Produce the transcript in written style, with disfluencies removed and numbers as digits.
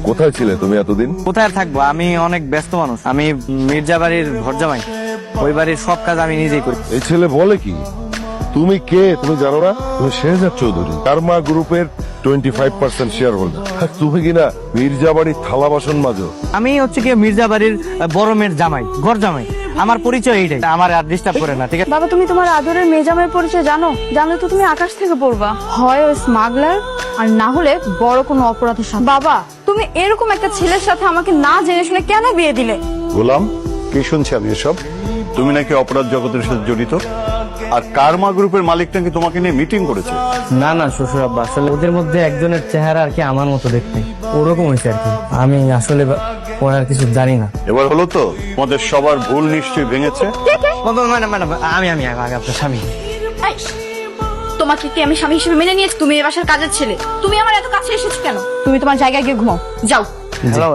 কোথায় ছিলে তুমি এতদিন? কোথায় থাকবো, আমি অনেক ব্যস্ত মানুষ। আমি মির্জা বাড়ির ভরজামাই, ওই বাড়ির সব কাজ আমি নিজেই করি। এই ছেলে বলে কি? তুমি কে তুমি জানো না? তুমি শেহজাদ চৌধুরী, কারমা গ্রুপের 25% শেয়ার হোল্ডার। তুমি কিনা মির্জা বাড়ির থালা বাসন মাজো। আমি হচ্ছে কি মির্জা বাড়ির বড় মেয়ের জামাই, ঘর জামাই। আমার পরিচয় এইটাই, আমার আর ডিস্টার্ব করে না, ঠিক আছে? বাবা, তুমি তোমার আদরের মেজামের পরিচয় জানো? জানলে তো তুমি আকাশ থেকে পড়বা। হয় ওই স্মাগলার, আর না হলে বড় কোনো অপরাধের সাথে। বাবা, তুমি এরকম একটা ছেলের সাথে আমাকে না জেনে শুনে কেন বিয়ে দিলে? গোলাম, কি শুনছি আমি এসব? তুমি নাকি অপরাধ জগতের সাথে জড়িত, আর কারমা গ্রুপের মালিক নাকি তোমাকে নিয়ে মিটিং করেছে। না না শ্বশুর আব্বা, আসলে ওদের মধ্যে একজনের চেহারা আর কি আমার মতো দেখতে, ওরকম হয়েছে আর কি। আমি আসলে ওনার কিছু জানি না। এবার হলো তো, তোমাদের সবার ভুল নিশ্চয়ই ভেঙেছে। ম্যাডাম ম্যাডাম, আমি আগে আপনার স্বামী। এই, তোমাকে কি আমি স্বামী হিসেবে মেনে নিয়েছি? তুমি এই বাসার কাজের ছেলে, তুমি আমার এত কাছে এসেছো কেন? তুমি তোমার জায়গায় গিয়ে ঘুমাও, যাও। হ্যালো